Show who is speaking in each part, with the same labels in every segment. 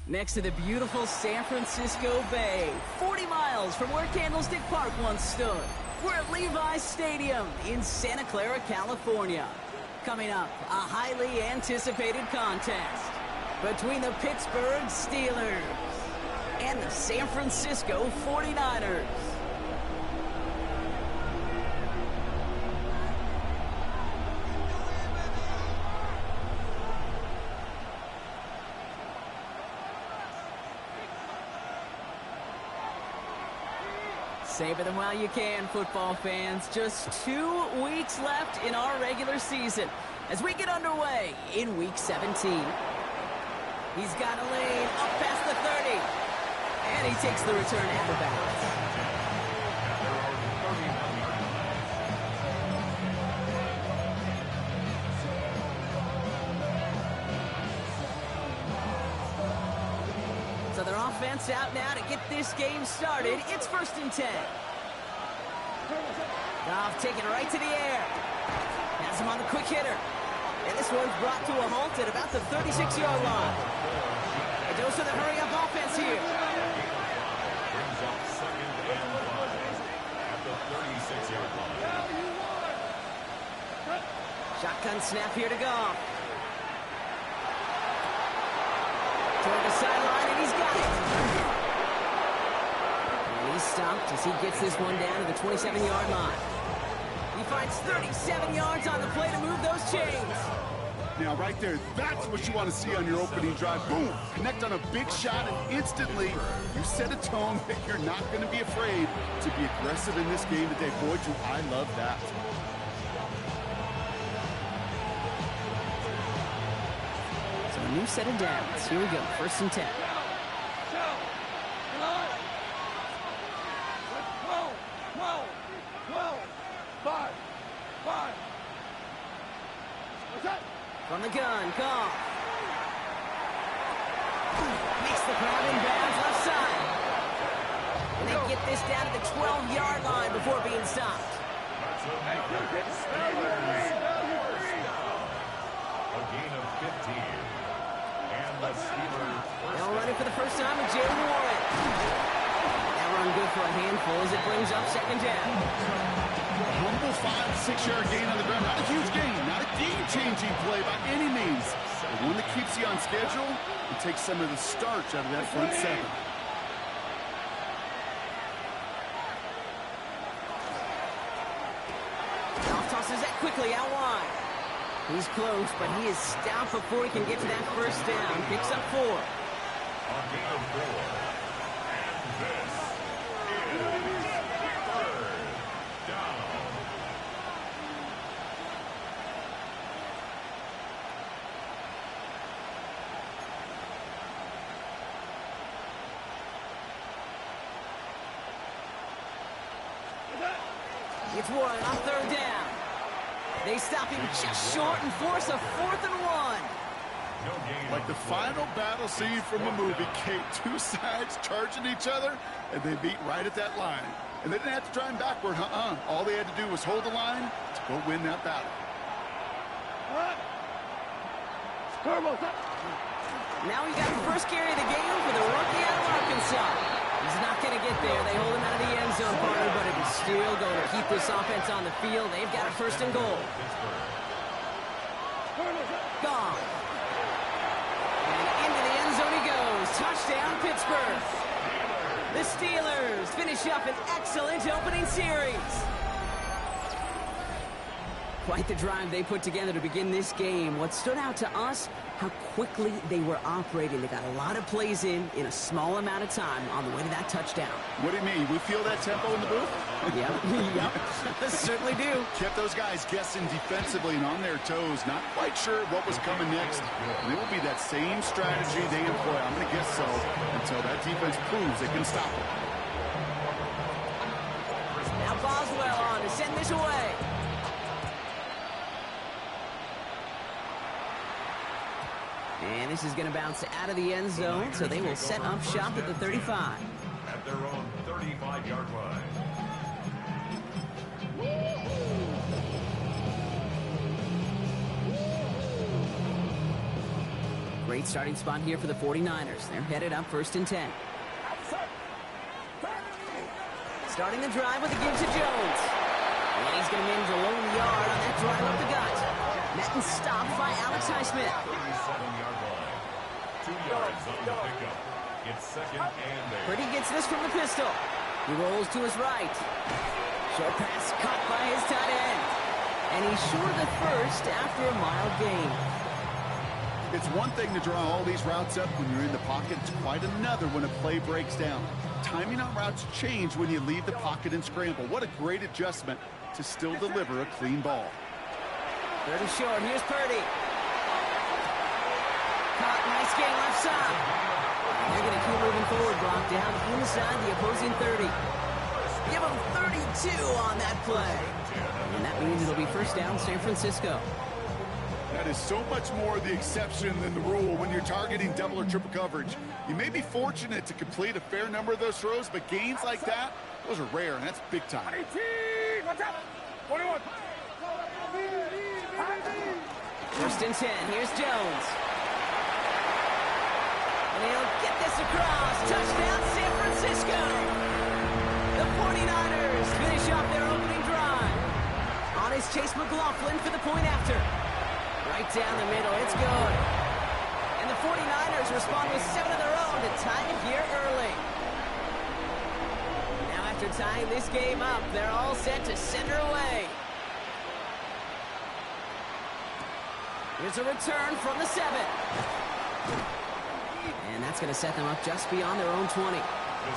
Speaker 1: next to the beautiful San Francisco Bay, 40 miles from where Candlestick Park once stood. We're at Levi's Stadium in Santa Clara, California. Coming up, a highly anticipated contest between the Pittsburgh Steelers and the San Francisco 49ers. Savor them while you can, football fans. Just 2 weeks left in our regular season as we get underway in Week 17. He's got a lane up past the 30, and he takes the return at the bounds. So their offense out now to get this game started. It's 1st and 10. Goff taking it right to the air. Has him on the quick hitter. And this one's brought to a halt at about the 36-yard line. A dose of the hurry-up offense here.
Speaker 2: Brings up 2nd and 5 at the 36-yard line.
Speaker 1: Shotgun snap here to Goff. Toward the sideline, and he's got it. And he's stopped as he gets this one down to the 27-yard line. He finds 37 yards on the play to move those chains.
Speaker 3: Now, right there, that's what you want to see on your opening drive. Boom! Connect on a big shot, and instantly, you set a tone that you're not going to be afraid to be aggressive in this game today. Boy, do I love that.
Speaker 1: So a new set of downs. Here we go, 1st and 10. From the gun, Goff. Makes the crowd inbounds left side. And they get this down to the 12-yard line before being stopped.
Speaker 2: A gain of 15. And the Steelers.
Speaker 1: Now running for the first time with Jay Warren. That run good for a handful as it brings up 2nd down.
Speaker 3: A humble 5-6-yard gain on the ground. Not a huge gain, not a game-changing play by any means. But one that keeps you on schedule and takes some of the starch out of that front seven.
Speaker 1: Goff tosses that quickly out wide. He's close, but he is stopped before he can get to that 1st down. Picks up 4.
Speaker 2: A gain of 4. And this is 3rd down.
Speaker 1: It's Warren on 3rd down. They stop him just short and force a 4th and 1.
Speaker 2: No gain.
Speaker 3: Like the final battle scene from a movie, Kate, 2 sides charging each other, and they meet right at that line. And they didn't have to drive backward, All they had to do was hold the line to go win that battle.
Speaker 1: Now we got the first carry of the game for the rookie out of Arkansas. He's not going to get there. They hold him out of the end zone, partner, but it is still going to keep this offense on the field. They've got a 1st and goal. Gone. And into the end zone he goes. Touchdown, Pittsburgh. The Steelers finish up an excellent opening series. Quite the drive they put together to begin this game. What stood out to us, how quickly they were operating. They got a lot of plays in a small amount of time on the way to that touchdown.
Speaker 3: What do you mean? We feel that tempo in the booth?
Speaker 1: Yep, yep, certainly do.
Speaker 3: Kept those guys guessing defensively and on their toes, not quite sure what was coming next. And it will be that same strategy they employ, I'm going to guess so, until that defense proves they can stop it.
Speaker 1: Now Boswell on to send this away. And this is going to bounce out of the end zone, so they will set up shop at the 35.
Speaker 2: At their own 35-yard line.
Speaker 1: Great Great starting spot here for the 49ers. They're headed up 1st and 10. Starting the drive with a give to Jones. And he's going to manage a lone yard on that drive up the gut. Met and stopped by Alex Highsmith.
Speaker 2: 37-yard line. 2 yards on the pickup. It's 2nd and 8.
Speaker 1: Purdy gets this from the pistol. He rolls to his right. Short pass caught by his tight end. And he's short of the first after a mild gain.
Speaker 3: It's one thing to draw all these routes up when you're in the pocket. It's quite another when a play breaks down. Timing on routes change when you leave the pocket and scramble. What a great adjustment to still deliver a clean ball.
Speaker 1: 3rd and short. Here's Purdy. Caught, nice gain left side. They're going to keep moving forward, Brock, down inside the opposing 30. Give them 32 on that play. And that means it'll be 1st down, San Francisco.
Speaker 3: That is so much more the exception than the rule when you're targeting double or triple coverage. You may be fortunate to complete a fair number of those throws, but gains like that, those are rare, and that's big time.
Speaker 1: 1st and 10. Here's Jones. And he'll get this across. Touchdown, San Francisco. The 49ers finish off their opening drive. On is Chase McLaughlin for the point after. Right down the middle. It's good. And the 49ers respond with 7 of their own to tie it here early. Now after tying this game up, they're all set to send her away. Here's a return from the 7. And that's going to set them up just beyond their own 20.
Speaker 2: The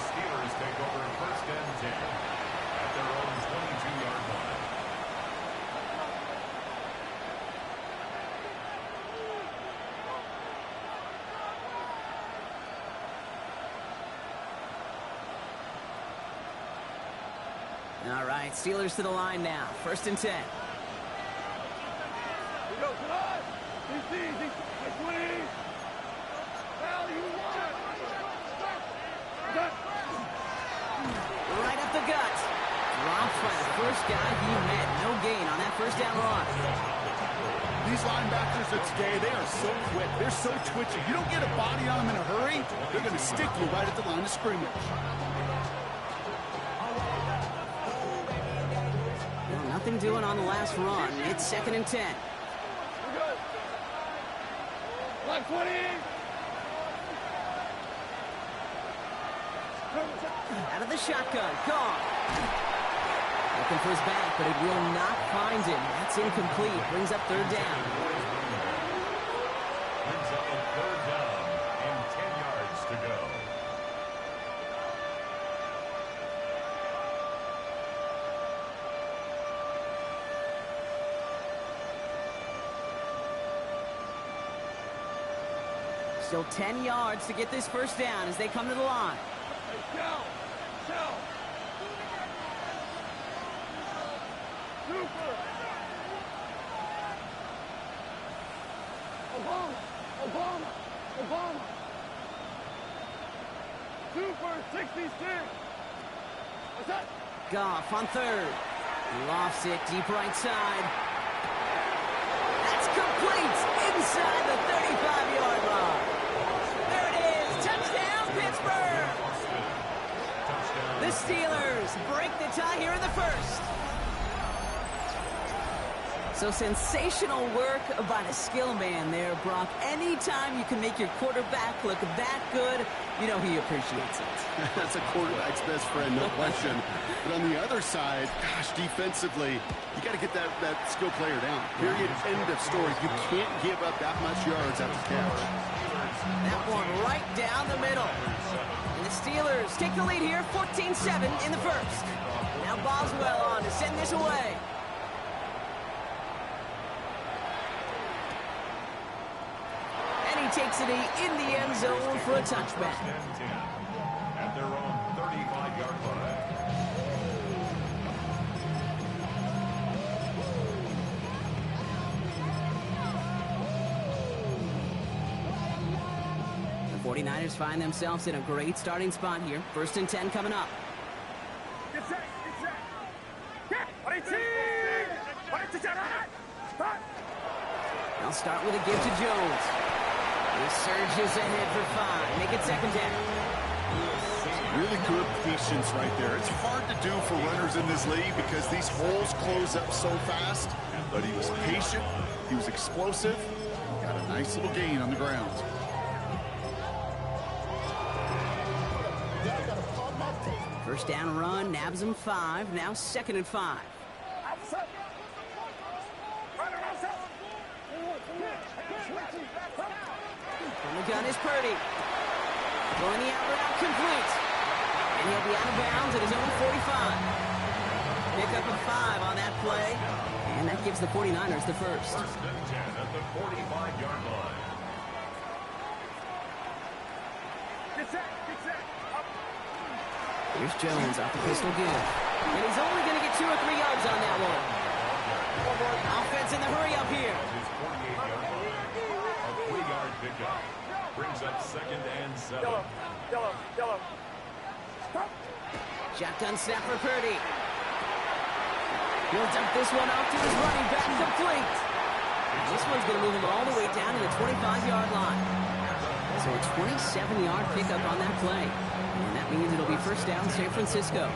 Speaker 2: Steelers take over 1st and 10 at their own 22-yard line.
Speaker 1: All right, Steelers to the line now. 1st and 10. Right up the gut. Dropped by the first guy he met. No gain on that 1st down run.
Speaker 3: These linebackers of today, they are so quick. They're so twitchy. You don't get a body on them in a hurry, they're going to stick you right at the line of scrimmage.
Speaker 1: Well, nothing doing on the last run. It's 2nd and 10.
Speaker 4: Black 20.
Speaker 1: Out of the shotgun. Gone. Looking for his back, but it will not find him. That's incomplete. Brings up 3rd down.
Speaker 2: Brings up a 3rd down and 10 yards to go.
Speaker 1: Still 10 yards to get this 1st down as they come to the line.
Speaker 4: Super. Obama. Super 66. What's that?
Speaker 1: Goff on 3rd. Lofts it deep right side. That's complete inside the 35-yard line. There it is. Touchdown, Pittsburgh. The Steelers break the tie here in the 1st. So sensational work by the skill man there, Brock. Anytime you can make your quarterback look that good, you know he appreciates it.
Speaker 3: That's a quarterback's best friend, no question. But on the other side, gosh, defensively, you got to get that skill player down. Period, end of story. You can't give up that much yards after catch.
Speaker 1: That one right down the middle. And the Steelers take the lead here, 14-7 in the 1st. Now Boswell on to send this away. Takes it in the end zone for a touchback.
Speaker 2: At their own 35-yard line.
Speaker 1: The 49ers find themselves in a great starting spot here. 1st and 10 coming up. They'll start with a give to Jones. He surges ahead for 5. Make it second down.
Speaker 3: Really good patience right there. It's hard to do for runners in this league because these holes close up so fast. But he was patient. He was explosive. Got a nice little gain on the ground.
Speaker 1: First down run, nabs him 5. Now 2nd and 5. On the gun is Purdy. Throwing the out route complete. And he'll be out of bounds at his own 45. Pick up a 5 on that play. And that gives the 49ers the first.
Speaker 2: First and 10 at the 45-yard line.
Speaker 1: Here's Jones off the pistol give. And he's only going to get 2 or 3 yards on that one. Offense in the hurry up here.
Speaker 2: His 48-yard line. A 3-yard pickup. Brings up 2nd and 7.
Speaker 1: Shotgun snap for Purdy. He'll dump this one off to his running back, complete. And this one's going to move him all the way down to the 25-yard line. So a 27-yard pickup on that play. And that means it'll be first down San Francisco.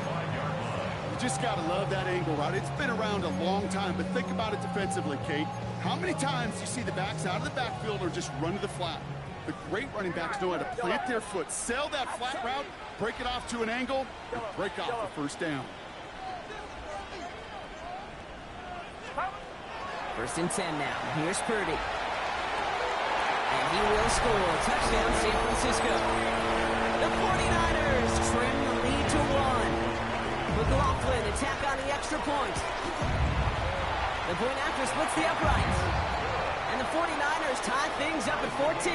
Speaker 3: You just got to love that angle route. It's been around a long time, but think about it defensively, Kate. How many times do you see the backs out of the backfield or just run to the flat? The great running backs know how to plant their foot, sell that flat route, break it off to an angle, and break off the first down.
Speaker 1: First and 10 now. Here's Purdy. And he will score. Touchdown, San Francisco. The 49ers trim the lead to 1. McLaughlin attack on the extra point. The point after splits the uprights. And the 49ers tie things up at 14.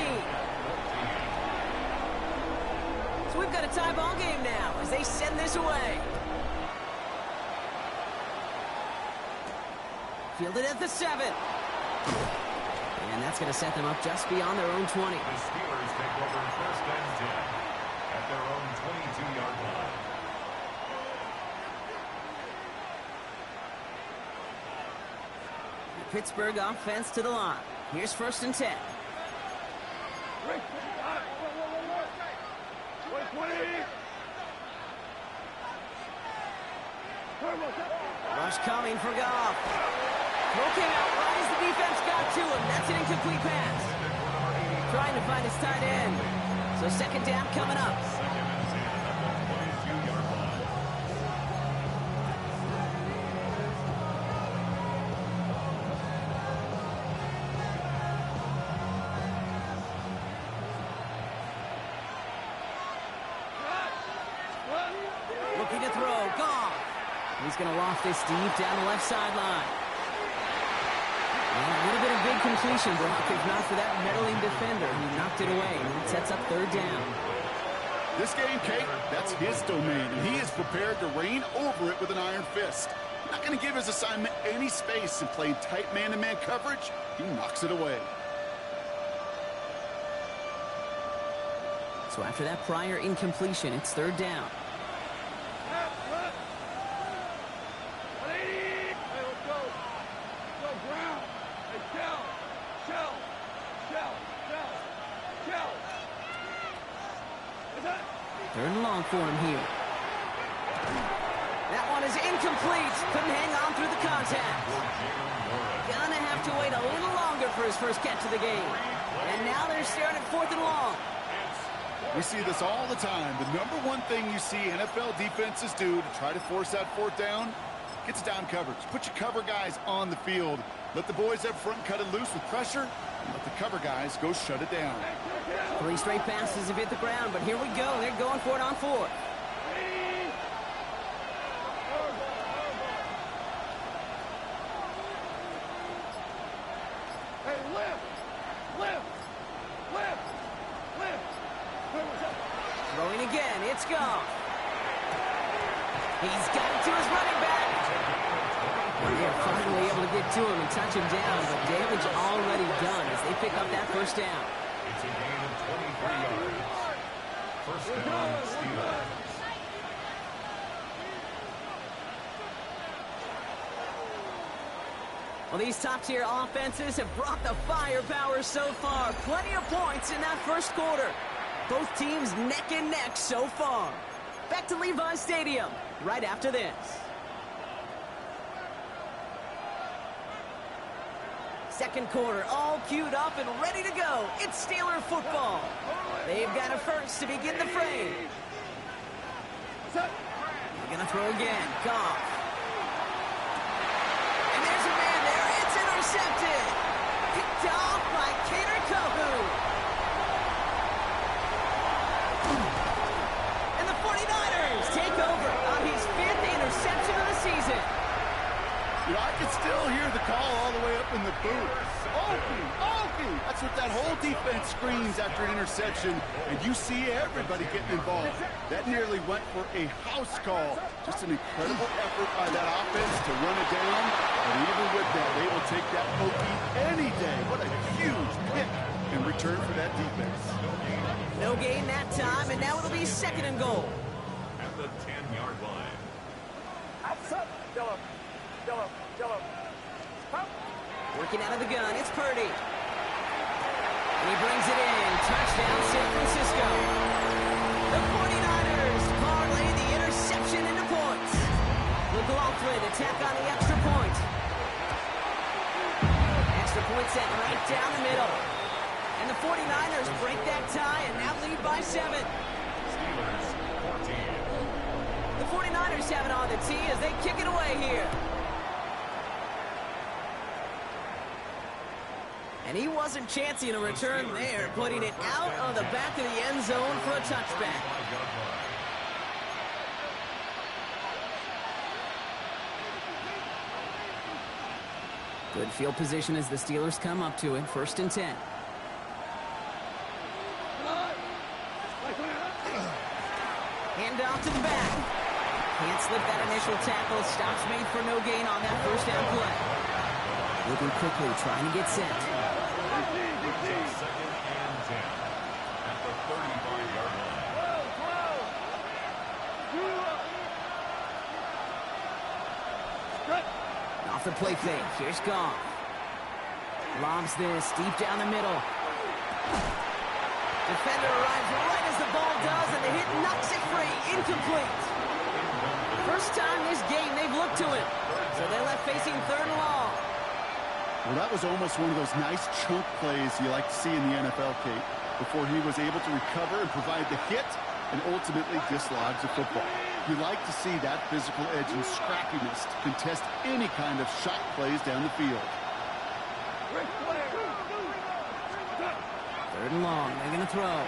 Speaker 1: So we've got a tie ball game now as they send this away. Fielded at the 7. And that's going to set them up just beyond their own 20.
Speaker 2: The Steelers take over first and 10 at their own 22-yard line.
Speaker 1: The Pittsburgh offense to the line. Here's first and 10. Rush coming for Goff. Throw came out right as the defense got to him. That's an incomplete pass. Trying to find his tight end. So second down coming up.
Speaker 2: Second and 10 at the 22-yard line.
Speaker 1: Looking to throw. Goff. He's going to loft this deep down the left sideline. And a little bit of big completion, Brock, if not for that meddling defender. He knocked it away, and that sets up third down.
Speaker 3: This game, Kate, that's his domain, and he is prepared to reign over it with an iron fist. Not going to give his assignment any space and playing tight man-to-man coverage. He knocks it away.
Speaker 1: So after that prior incompletion, it's third down. Third and long for him here. That one is incomplete. Couldn't hang on through the contact. Gonna have to wait a little longer for his first catch of the game. And now they're staring at 4th and long.
Speaker 3: We see this all the time. The number one thing you see NFL defenses do to try to force that 4th down, gets down coverage. Put your cover guys on the field. Let the boys up front cut it loose with pressure. And let the cover guys go shut it down.
Speaker 1: 3 straight passes have hit the ground, but here we go. They're going for it on 4th. Throwing again, it's Goff. He's got it to his running back. They're finally able to get to him and touch him down, but damage already done as they pick up that first down.
Speaker 2: It's a gain of 23 yards. First down, Steelers.
Speaker 1: Well, these top-tier offenses have brought the firepower so far. Plenty of points in that first quarter. Both teams neck and neck so far. Back to Levi Stadium right after this. Second quarter, all queued up and ready to go. It's Steeler football. They've got a first to begin the fray. They're going to throw again. Goff. And there's a man there. It's intercepted. Picked off by Kader Kohu. And the 49ers take over on his 5th interception of the season.
Speaker 3: You know, I can still hear the call all the way up in the booth. Okie, Okie! That's what that whole defense screams after an interception, and you see everybody getting involved. That nearly went for a house call. Just an incredible effort by that offense to run it down, and even with that, they will take that Okie any day. What a huge pick in return for that defense.
Speaker 1: No gain that time, and now it'll be 2nd and goal.
Speaker 2: At the 10-yard line.
Speaker 1: Working out of the gun, it's Purdy. And he brings it in. Touchdown, San Francisco. The 49ers parlay the interception into points. McLaughlin attack on the extra point. Extra point set right down the middle. And the 49ers break that tie and now lead by 7.
Speaker 2: Steelers 14.
Speaker 1: The 49ers have it on the tee as they kick it away here. And he wasn't chancing a return there, putting it out on the back of the end zone for a touchback. Good field position as the Steelers come up to it. 1st and 10. Hand off to the back. Can't slip that initial tackle. Stops made for no gain on that 1st down play. Moving quickly, trying to get set.
Speaker 2: 2nd and 10 at the 35-yard line.
Speaker 1: Off the play fake. Here's Goff. Lobs this deep down the middle. Defender arrives right as the ball does, and the hit knocks it free. Incomplete. First time this game they've looked to him. So they're left facing 3rd and long.
Speaker 3: Well, that was almost one of those nice chunk plays you like to see in the NFL, Kate, before he was able to recover and provide the hit and ultimately dislodge the football. You like to see that physical edge and scrappiness to contest any kind of shot plays down the field.
Speaker 1: 3rd and long. They're going to throw.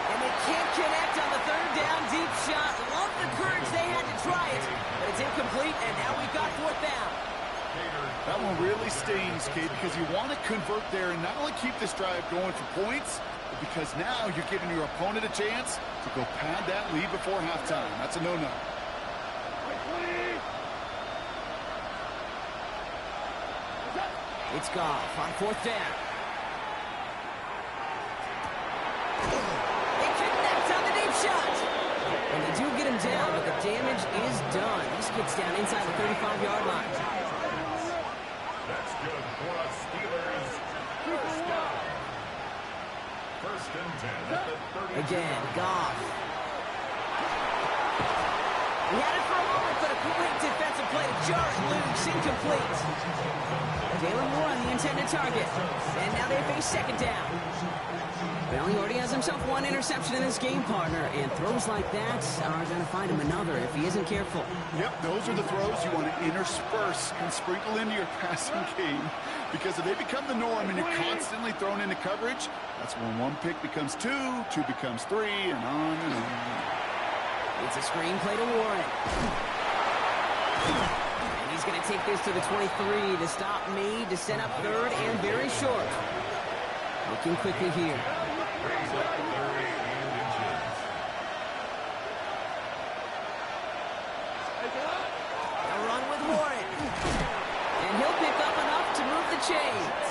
Speaker 1: And they can't connect on the 3rd down deep shot. Love the courage they had to try it, but it's incomplete, and now we've got 4th down.
Speaker 3: That one really stings, Kate, because you want to convert there and not only keep this drive going for points, but because now you're giving your opponent a chance to go pad that lead before halftime. That's a no-no.
Speaker 1: It's Goff on 4th down. They connect on the deep shot. And they do get him down, but the damage is done. This gets down inside the 35-yard line.
Speaker 2: That's good for us Steelers. 1st down. 1st and 10 at the 30.
Speaker 1: Again, Goff. He had it for a moment, but a great defensive play to jar it loose. Incomplete. Jalen Moore on the intended target. And now they face 2nd down. Well, he already has himself 1 interception in this game, partner, and throws like that are going to find him another if he isn't careful.
Speaker 3: Yep, those are the throws you want to intersperse and sprinkle into your passing game, because if they become the norm and you're constantly thrown into coverage, that's when 1 pick becomes 2, 2 becomes 3, and on and on.
Speaker 1: It's a screenplay to Warren. And he's going to take this to the 23. The stop made to set up 3rd and very short. Looking quickly here. A run with Warren. And he'll pick up enough to move the chains.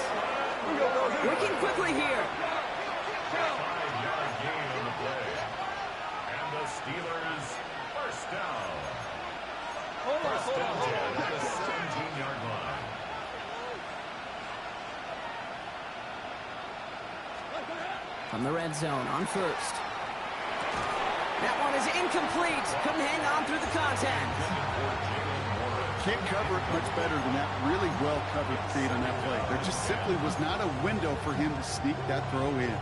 Speaker 1: Working quickly here.
Speaker 2: 5-yard gain on the play. And the Steelers 1st down. 1st and 10 at the 17-yard line.
Speaker 1: From the red zone on first. That one is incomplete. Couldn't hang on through the contact.
Speaker 3: Can't cover it much better than that really well-covered feed on that play. There just simply was not a window for him to sneak that throw in.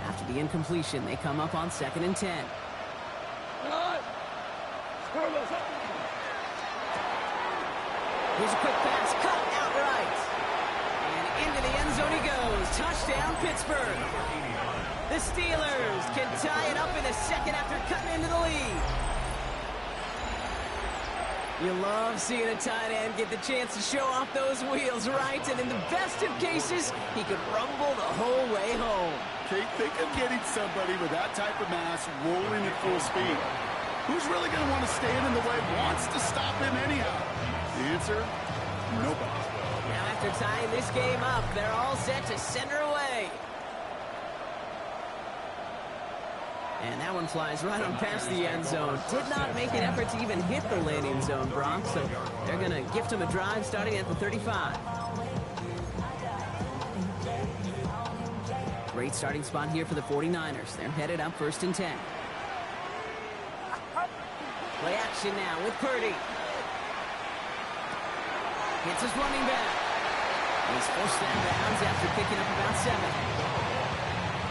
Speaker 1: After the incompletion, they come up on 2nd and 10. Here's a quick pass, cut outright. And into the end zone he goes. Touchdown, Pittsburgh. The Steelers can tie it up in the second after cutting into the lead. You love seeing a tight end get the chance to show off those wheels, right? And in the best of cases, he could rumble the whole way home.
Speaker 3: Kate, think of getting somebody with that type of mass rolling at full speed. Who's really going to want to stand in the way, wants to stop him anyhow? The answer, nobody.
Speaker 1: Now after tying this game up, they're all set to send her away. And that one flies right on past the end zone. Did not make an effort to even hit the landing zone, Bronx. So they're going to gift him a drive starting at the 35. Great starting spot here for the 49ers. They're headed up 1st and 10. Play action now with Purdy. Hits his running back. He's forced that bounds after picking up about 7.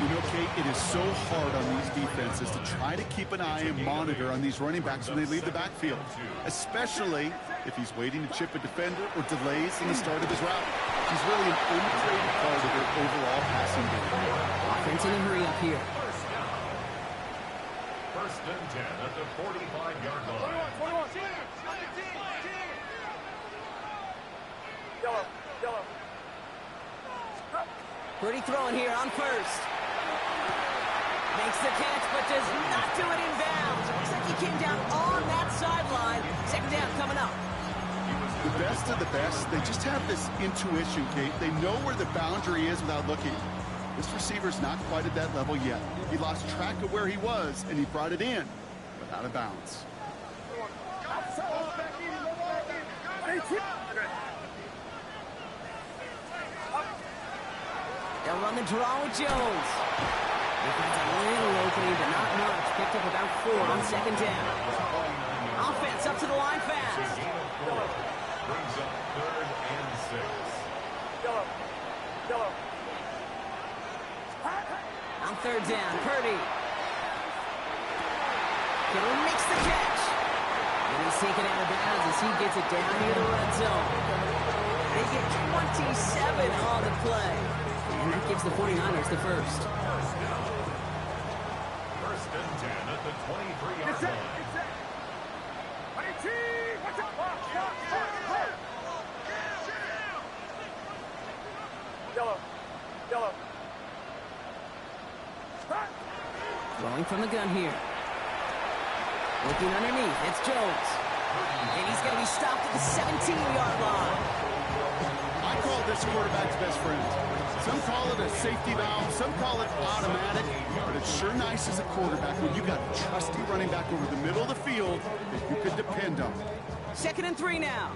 Speaker 3: You know, Kate, it is so hard on these defenses to try to keep an eye and monitor on these running backs when they leave the backfield, especially if he's waiting to chip a defender or delays in the start of his route. He's really an underrated part of their overall passing game.
Speaker 1: Offense in a hurry up here.
Speaker 2: First and 10 at the 45-yard line.
Speaker 4: 21.
Speaker 1: Purdy throwing here on first. Makes the catch, but does not do it in bounds. It looks like he came down on that sideline. 2nd down coming up.
Speaker 3: The best of the best, they just have this intuition, Kate. They know where the boundary is without looking. This receiver's not quite at that level yet. He lost track of where he was, and he brought it in, but out of bounds.
Speaker 1: They'll run the draw with Jones. He finds a little opening, but not much. Picked up about 4 on 2nd down. Offense up to the line fast.
Speaker 2: Brings up 3rd and 6.
Speaker 1: On 3rd down, Purdy. Kittle makes the catch. And he's taken out of bounds as he gets it down near the red zone. They get 27 on the play. And that gives the 49ers the first.
Speaker 2: First and 10 at the 23-yard line.
Speaker 1: Throwing from the gun here. Looking underneath, it's Jones. And he's going to be stopped at the 17-yard line.
Speaker 3: I call this quarterback's best friend. Some call it a safety valve, some call it automatic, but it's sure nice as a quarterback when you got a trusty running back over the middle of the field that you could depend on.
Speaker 1: 2nd and 3 now.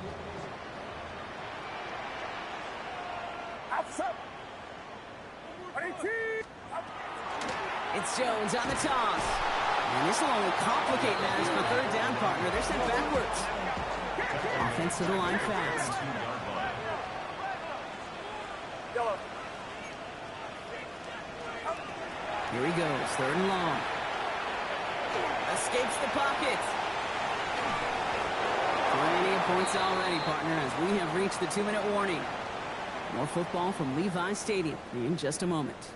Speaker 1: It's Jones on the toss. And this will only complicate matters for 3rd down, partner. They're sent backwards. Offense to the line fast. Here he goes, 3rd and long. Escapes the pocket. Plenty of points already, partner, as we have reached the 2-minute warning. More football from Levi Stadium in just a moment.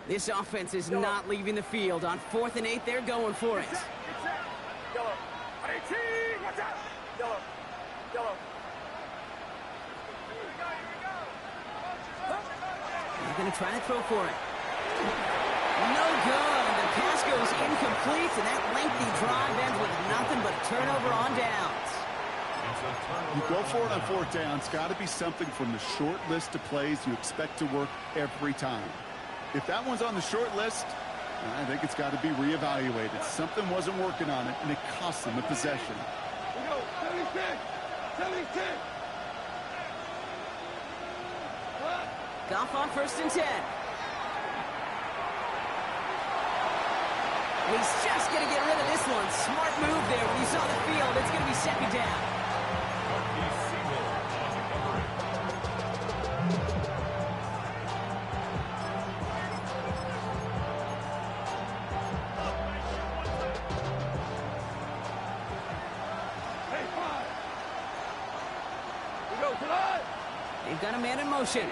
Speaker 1: This offense is not leaving the field. On 4th and 8, they're going for it. They're going to try to throw for it. No good. The pass goes incomplete, and that lengthy drive ends with nothing but a turnover on downs.
Speaker 3: You go for it on fourth down. It's got to be something from the short list of plays you expect to work every time. If that one's on the short list, I think it's got to be reevaluated. Something wasn't working on it, and it cost them a possession.
Speaker 4: We go, 76! 76!
Speaker 1: Goff on 1st and 10. He's just going to get rid of this one. Smart move there when he saw the field. It's going to be 2nd down. They've got a man in motion.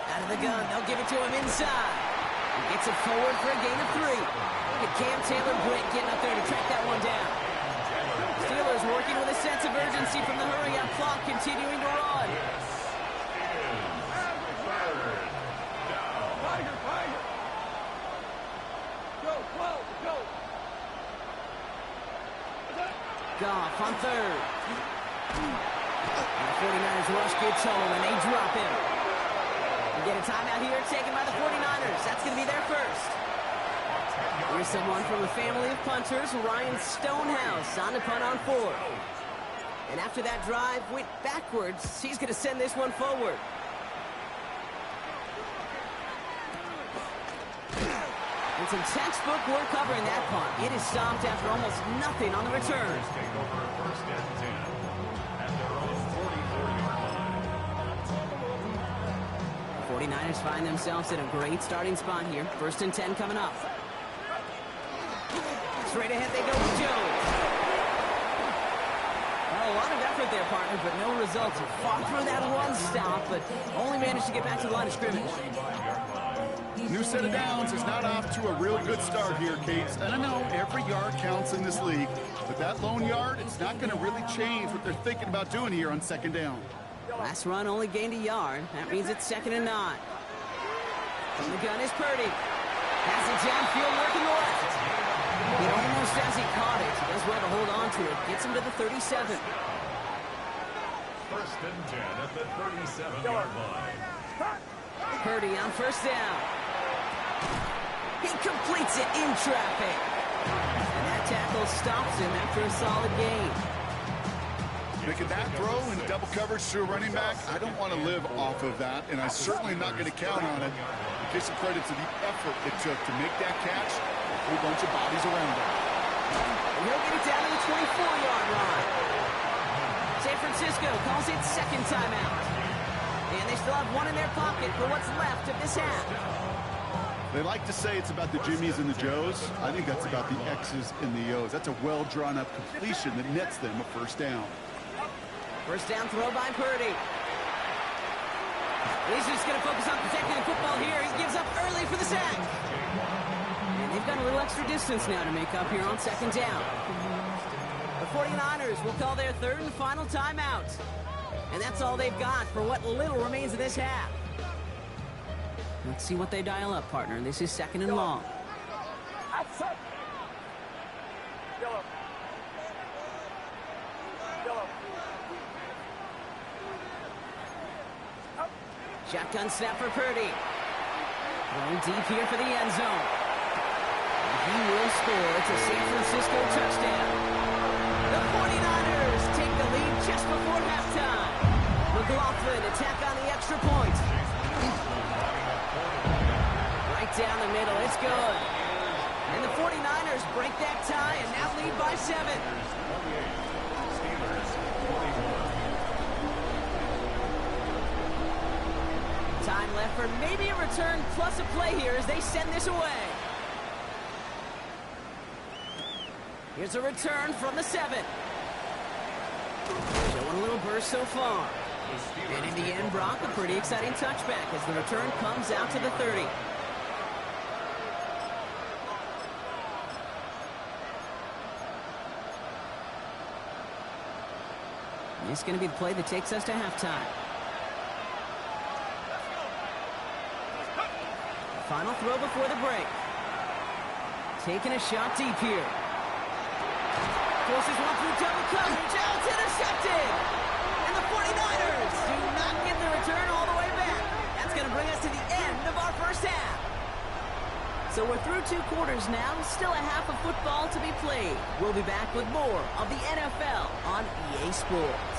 Speaker 1: Out of the gun, they'll give it to him inside. He gets it forward for a gain of 3. Look at Cam Taylor-Britt getting up there to track that one down. Steelers working with a sense of urgency from the hurry-up clock, continuing to run. Goff on 3rd. And the 49ers rush gets home, and they drop him. We get a timeout here taken by the 49ers. That's going to be their first. Here's someone from a family of punters, Ryan Stonehouse, on to punt on 4th. And after that drive went backwards, he's going to send this one forward. And some textbook work covering that punt. It is stopped after almost nothing on the return. 49ers find themselves in a great starting spot here. 1st and 10 coming up. Straight ahead they go with Jones. Well, a lot of effort there, partner, but no results. Fought through that run stop, but only managed to get back to the line of scrimmage.
Speaker 3: New set of downs is not off to a real good start here, Cates. And I know every yard counts in this league, but that lone yard, it's not going to really change what they're thinking about doing here on 2nd down.
Speaker 1: Last run only gained a yard. That means it's 2nd and 9. From the gun is Purdy. Has it downfield working the left. It almost as he caught it. He does well to hold on to it. Gets him to the 37.
Speaker 2: 1st and 10 at the 37-yard line.
Speaker 1: Purdy on 1st down. He completes it in traffic. And that tackle stops him after a solid gain.
Speaker 3: Making that throw in double coverage to a running back, I don't want to live off of that, and I'm certainly not going to count on it. Give some credit to the effort it took to make that catch. A whole bunch of bodies around him.
Speaker 1: And he'll get it down to the 24-yard line. San Francisco calls it 2nd timeout. And they still have one in their pocket for what's left of this half.
Speaker 3: They like to say it's about the Jimmies and the Joes. I think that's about the X's and the O's. That's a well-drawn-up completion that nets them a 1st down.
Speaker 1: 1st down throw by Purdy. He's just going to focus on protecting the football here. He gives up early for the sack. And they've got a little extra distance now to make up here on 2nd down. The 49ers will call their 3rd and final timeout. And that's all they've got for what little remains of this half. Let's see what they dial up, partner. This is 2nd and long. Shotgun snap for Purdy. Going deep here for the end zone. And he will score. It's a San Francisco touchdown. The 49ers take the lead just before halftime. McLaughlin attack on the extra point. Right down the middle. It's good. And the 49ers break that tie and now lead by 7. Time left for maybe a return plus a play here as they send this away. Here's a return from the 7. Showing a little burst so far. And in the end, Brock, a pretty exciting touchback as the return comes out to the 30. It's going to be the play that takes us to halftime. Final throw before the break. Taking a shot deep here. Forces one through double coverage. Oh, it's intercepted! And the 49ers do not get the return all the way back. That's going to bring us to the end of our first half. So we're through 2 quarters now. Still a half of football to be played. We'll be back with more of the NFL on EA Sports.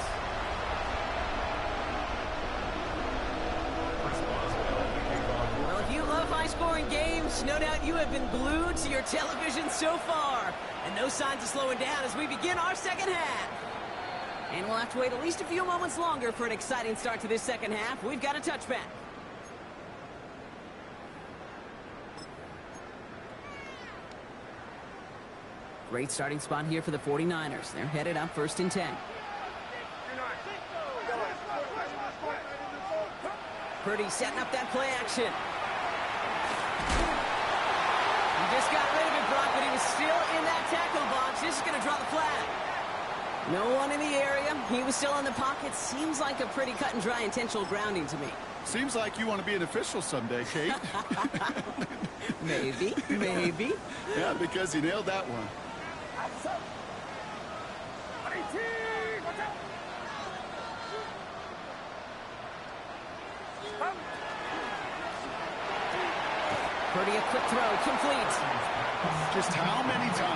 Speaker 1: Well, if you love high-scoring games, no doubt you have been glued to your television so far. And no signs of slowing down as we begin our second half. And we'll have to wait at least a few moments longer for an exciting start to this second half. We've got a touchback. Great starting spot here for the 49ers. They're headed up 1st and 10. Purdy setting up that play action. He just got rid of it, Brock, but he was still in that tackle box. This is going to draw the flag. No one in the area. He was still in the pocket. Seems like a pretty cut and dry intentional grounding to me.
Speaker 3: Seems like you want to be an official someday, Kate.
Speaker 1: Maybe, maybe.
Speaker 3: Yeah, because he nailed that one.
Speaker 1: Purdy, a quick throw, complete.
Speaker 3: Just how many times?